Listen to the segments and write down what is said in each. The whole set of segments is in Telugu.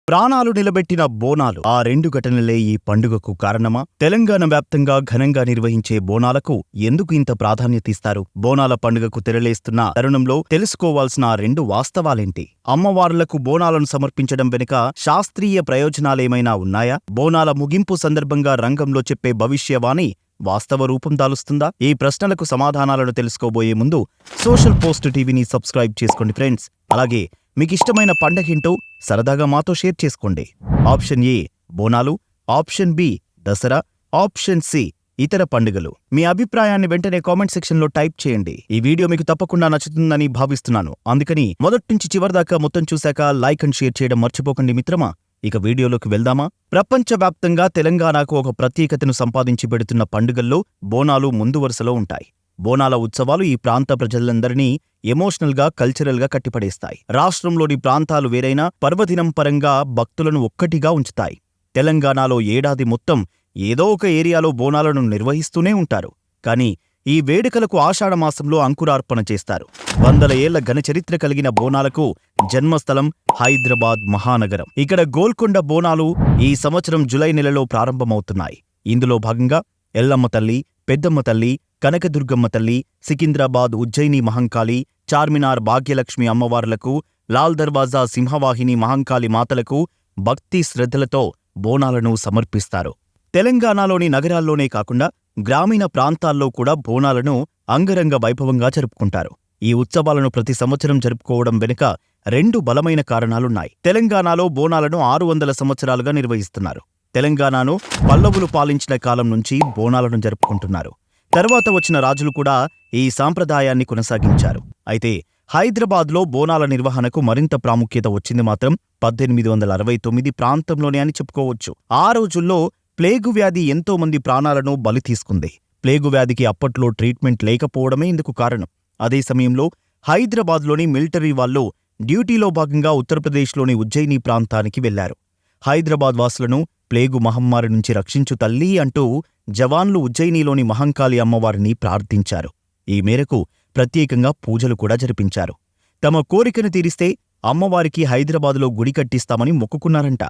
ప్రాణాలు నిలబెట్టిన బోనాలు. ఆ రెండు ఘటనలే ఈ పండుగకు కారణమా? తెలంగాణ వ్యాప్తంగా ఘనంగా నిర్వహించే బోనాలకు ఎందుకు ఇంత ప్రాధాన్యత ఇస్తారు? బోనాల పండుగకు తెరలేస్తున్న తరుణంలో తెలుసుకోవాల్సిన ఆ రెండు వాస్తవాలేంటి? అమ్మవార్లకు బోనాలను సమర్పించడం వెనుక శాస్త్రీయ ప్రయోజనాలేమైనా ఉన్నాయా? బోనాల ముగింపు సందర్భంగా రంగంలో చెప్పే భవిష్యవాణి వాస్తవ రూపం దాలుస్తుందా? ఈ ప్రశ్నలకు సమాధానాలను తెలుసుకోబోయే ముందు సోషల్ పోస్ట్ టీవీని సబ్స్క్రైబ్ చేసుకోండి ఫ్రెండ్స్. అలాగే మీకిష్టమైన పండగేంటో సరదాగా మాతో షేర్ చేసుకోండి. Option A Bonalu, option B Dasara, option C ఇతర పండుగలు. మీ అభిప్రాయాన్ని వెంటనే కామెంట్ సెక్షన్లో టైప్ చేయండి. ఈ వీడియో మీకు తప్పకుండా నచ్చుతుందని భావిస్తున్నాను. అందుకని మొదట్నుంచి చివరిదాకా మొత్తం చూశాక లైక్ అండ్ షేర్ చేయడం మర్చిపోకండి మిత్రమా. ఇక వీడియోలోకి వెళ్దామా? ప్రపంచవ్యాప్తంగా తెలంగాణకు ఒక ప్రత్యేకతను సంపాదించి పెడుతున్న పండుగల్లో బోనాలు ముందు వరుసలో ఉంటాయి. బోనాల ఉత్సవాలు ఈ ప్రాంత ప్రజలందరినీ ఎమోషనల్గా, కల్చరల్గా కట్టిపడేస్తాయి. రాష్ట్రంలోని ప్రాంతాలు వేరైనా పర్వదినం పరంగా భక్తులను ఒక్కటిగా ఉంచుతాయి. తెలంగాణలో ఏడాది మొత్తం ఏదో ఒక ఏరియాలో బోనాలను నిర్వహిస్తూనే ఉంటారు. కానీ ఈ వేడుకలకు ఆషాఢమాసంలో అంకురార్పణ చేస్తారు. వందల ఏళ్ల ఘనచరిత్ర కలిగిన బోనాలకు జన్మస్థలం హైదరాబాద్ మహానగరం. ఇక్కడ గోల్కొండ బోనాలు ఈ సంవత్సరం జులై నెలలో ప్రారంభమవుతున్నాయి. ఇందులో భాగంగా ఎల్లమ్మ తల్లి, పెద్దమ్మ తల్లి, కనకదుర్గమ్మ తల్లి, సికింద్రాబాద్ ఉజ్జయిని మహంకాళి, చార్మినార్ భాగ్యలక్ష్మి అమ్మవార్లకు, లాల్ దర్వాజా సింహవాహిని మహంకాళి మాతలకు భక్తి శ్రద్ధలతో బోనాలను సమర్పిస్తారు. తెలంగాణలోని నగరాల్లోనే కాకుండా గ్రామీణ ప్రాంతాల్లో కూడా బోనాలను అంగరంగ వైభవంగా జరుపుకుంటారు. ఈ ఉత్సవాలను ప్రతి సంవత్సరం జరుపుకోవడం వెనుక రెండు బలమైన కారణాలున్నాయి. తెలంగాణలో బోనాలను 600 సంవత్సరాలుగా నిర్వహిస్తున్నారు. తెలంగాణను పల్లవులు పాలించిన కాలం నుంచి బోనాలను జరుపుకుంటున్నారు. తర్వాత వచ్చిన రాజులు కూడా ఈ సాంప్రదాయాన్ని కొనసాగించారు. అయితే హైదరాబాద్లో బోనాల నిర్వహణకు మరింత ప్రాముఖ్యత వచ్చింది మాత్రం 1869 ప్రాంతంలోనే అని చెప్పుకోవచ్చు. ఆ రోజుల్లో ప్లేగు వ్యాధి ఎంతో మంది ప్రాణాలను బలి తీసుకుంది. ప్లేగు వ్యాధికి అప్పట్లో ట్రీట్మెంట్ లేకపోవడమే ఇందుకు కారణం. అదే సమయంలో హైదరాబాద్లోని మిలిటరీ వాళ్ళు డ్యూటీలో భాగంగా ఉత్తరప్రదేశ్లోని ఉజ్జయిని ప్రాంతానికి వెళ్లారు. హైదరాబాద్ వాసులను ప్లేగు మహమ్మారి నుంచి రక్షించు తల్లి అంటూ జవాన్లు ఉజ్జయినిలోని మహంకాళి అమ్మవారిని ప్రార్థించారు. ఈ మేరకు ప్రత్యేకంగా పూజలు కూడా జరిపించారు. తమ కోరికను తీరిస్తే అమ్మవారికి హైదరాబాదులో గుడి కట్టిస్తామని మొక్కుకున్నారంట.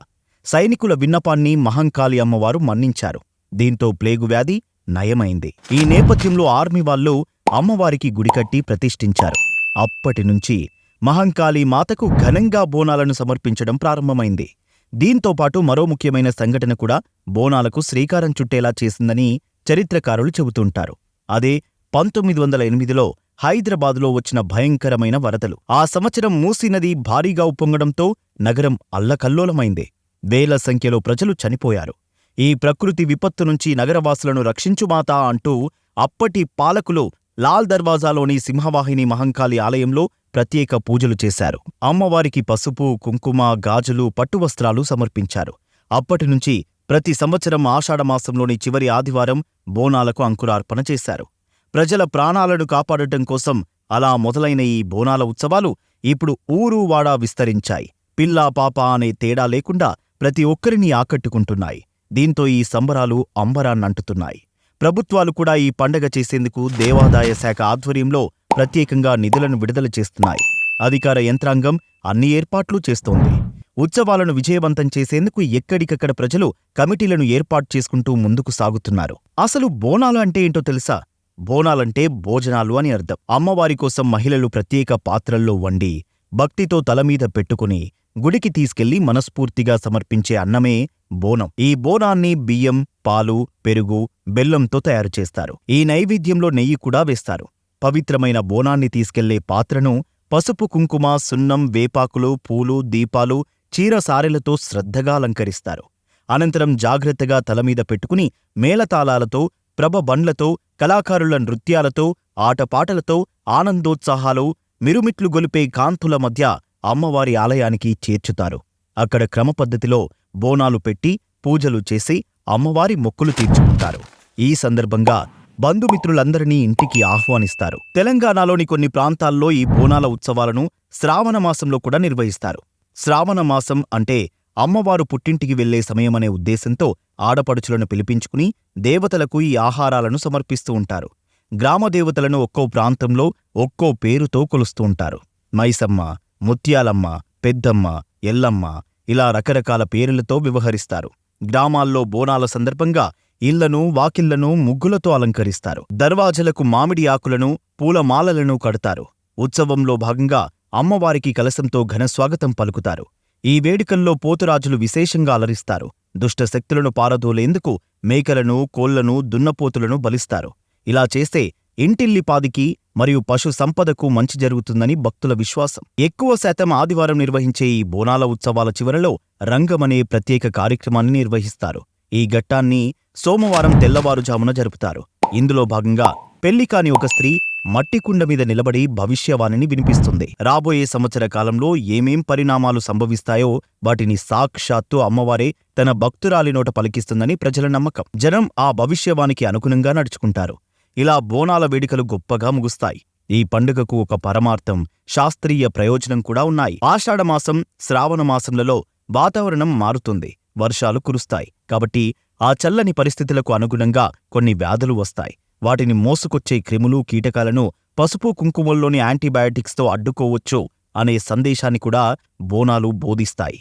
సైనికుల విన్నపాన్ని మహంకాళి అమ్మవారు మన్నించారు. దీంతో ప్లేగు వ్యాధి నయమైంది. ఈ నేపథ్యంలో ఆర్మీ వాళ్ళు అమ్మవారికి గుడి కట్టి ప్రతిష్ఠించారు. అప్పటినుంచి మహంకాళి మాతకు ఘనంగా బోనాలను సమర్పించడం ప్రారంభమైంది. దీంతో పాటు మరో ముఖ్యమైన సంఘటన కూడా బోనాలకు శ్రీకారం చుట్టేలా చేసిందని చరిత్రకారులు చెబుతుంటారు. అదే 1908లో హైదరాబాదులో వచ్చిన భయంకరమైన వరదలు. ఆ సంవత్సరం మూసీ నది భారీగా ఉప్పొంగడంతో నగరం అల్లకల్లోలమైంది. వేల సంఖ్యలో ప్రజలు చనిపోయారు. ఈ ప్రకృతి విపత్తు నుంచి నగరవాసులను రక్షించుమాతా అంటూ అప్పటి పాలకులు లాల్ దర్వాజాలోని సింహవాహిని మహంకాళి ఆలయంలో ప్రత్యేక పూజలు చేశారు. అమ్మవారికి పసుపు, కుంకుమ, గాజులు, పట్టువస్త్రాలు సమర్పించారు. అప్పటినుంచి ప్రతి సంవత్సరం ఆషాఢమాసంలోని చివరి ఆదివారం బోనాలకు అంకురార్పణ చేశారు. ప్రజల ప్రాణాలను కాపాడటం కోసం అలా మొదలైన ఈ బోనాల ఉత్సవాలు ఇప్పుడు ఊరు వాడా విస్తరించాయి. పిల్లా పాప అనే తేడా లేకుండా ప్రతి ఒక్కరినీ ఆకట్టుకుంటున్నాయి. దీంతో ఈ సంబరాలు అంబరాన్నంటుతున్నాయి. ప్రభుత్వాలు కూడా ఈ పండగ చేసేందుకు దేవాదాయ శాఖ ఆధ్వర్యంలో ప్రత్యేకంగా నిధులను విడుదల చేస్తున్నాయి. అధికార యంత్రాంగం అన్ని ఏర్పాట్లు చేస్తోంది. ఉత్సవాలను విజయవంతం చేసేందుకు ఎక్కడికక్కడ ప్రజలు కమిటీలను ఏర్పాటు చేసుకుంటూ ముందుకు సాగుతున్నారు. అసలు బోనాలు అంటే ఏంటో తెలుసా? బోనాలంటే భోజనాలు అని అర్థం. అమ్మవారి కోసం మహిళలు ప్రత్యేక పాత్రల్లో వండి భక్తితో తలమీద పెట్టుకుని గుడికి తీసుకెళ్లి మనస్ఫూర్తిగా సమర్పించే అన్నమే బోనం. ఈ బోనాన్ని బియ్యం, పాలు, పెరుగు, బెల్లంతో తయారు చేస్తారు. ఈ నైవేద్యంలో నెయ్యి కూడా వేస్తారు. పవిత్రమైన బోనాన్ని తీసుకెళ్లే పాత్రను పసుపు, కుంకుమ, సున్నం, వేపాకులు, పూలు, దీపాలు, చీరసారెలతో శ్రద్ధగా అలంకరిస్తారు. అనంతరం జాగ్రత్తగా తలమీద పెట్టుకుని మేళతాళాలతో, ప్రభబండ్లతో, కళాకారుల నృత్యాలతో, ఆటపాటలతో, ఆనందోత్సాహాలు మిరుమిట్లు గొలిపే కాంతుల మధ్య అమ్మవారి ఆలయానికి చేర్చుతారు. అక్కడ క్రమపద్ధతిలో బోనాలు పెట్టి పూజలు చేసి అమ్మవారి మొక్కులు తీర్చుకుంటారు. ఈ సందర్భంగా బంధుమిత్రులందరినీ ఇంటికి ఆహ్వానిస్తారు. తెలంగాణలోని కొన్ని ప్రాంతాల్లో ఈ బోనాల ఉత్సవాలను శ్రావణమాసంలో కూడా నిర్వహిస్తారు. శ్రావణమాసం అంటే అమ్మవారు పుట్టింటికి వెళ్లే సమయమనే ఉద్దేశంతో ఆడపడుచులను పిలిపించుకుని దేవతలకు ఈ ఆహారాలను సమర్పిస్తూ ఉంటారు. గ్రామదేవతలను ఒక్కో ప్రాంతంలో ఒక్కో పేరుతో కొలుస్తూ ఉంటారు. మైసమ్మ, ముత్యాలమ్మ, పెద్దమ్మ, ఎల్లమ్మ ఇలా రకరకాల పేర్లతో వ్యవహరిస్తారు. గ్రామాల్లో బోనాల సందర్భంగా ఇళ్లను, వాకిళ్లను ముగ్గులతో అలంకరిస్తారు. దర్వాజలకు మామిడి ఆకులను, పూలమాలలను కడతారు. ఉత్సవంలో భాగంగా అమ్మవారికి కలశంతో ఘనస్వాగతం పలుకుతారు. ఈ వేడుకల్లో పోతురాజులు విశేషంగా అలరిస్తారు. దుష్టశక్తులను పారదోలేందుకు మేకలను, కోళ్లను, దున్నపోతులను బలిస్తారు. ఇలా చేస్తే ఇంటిల్లిపాదికి మరియు పశు సంపదకు మంచి జరుగుతుందని భక్తుల విశ్వాసం. ఎక్కువ శాతం ఆదివారం నిర్వహించే ఈ బోనాల ఉత్సవాల చివరలో రంగమనే ప్రత్యేక కార్యక్రమాన్ని నిర్వహిస్తారు. ఈ ఘట్టాన్ని సోమవారం తెల్లవారుజామున జరుపుతారు. ఇందులో భాగంగా పెళ్లికాని ఒక స్త్రీ మట్టి కుండ మీద నిలబడి భవిష్యవాణిని వినిపిస్తుంది. రాబోయే సంవత్సర కాలంలో ఏమేం పరిణామాలు సంభవిస్తాయో వాటిని సాక్షాత్తు అమ్మవారే తన భక్తురాలి నోట పలికిస్తుందని ప్రజల నమ్మకం. జనం ఆ భవిష్యవాణికి అనుగుణంగా నడుచుకుంటారు. ఇలా బోనాల వేడుకలు గొప్పగా ముగుస్తాయి. ఈ పండుగకు ఒక పరమార్థం, శాస్త్రీయ ప్రయోజనం కూడా ఉన్నాయి. ఆషాఢమాసం, శ్రావణ మాసంలలో వాతావరణం మారుతుంది. వర్షాలు కురుస్తాయి. కాబట్టి ఆ చల్లని పరిస్థితులకు అనుగుణంగా కొన్ని వ్యాధులు వస్తాయి. వాటిని మోసుకొచ్చే క్రిములు, కీటకాలను పసుపు కుంకుమల్లోని యాంటీబయాటిక్స్తో అడ్డుకోవచ్చు అనే సందేశాన్ని కూడా బోనాలు బోధిస్తాయి.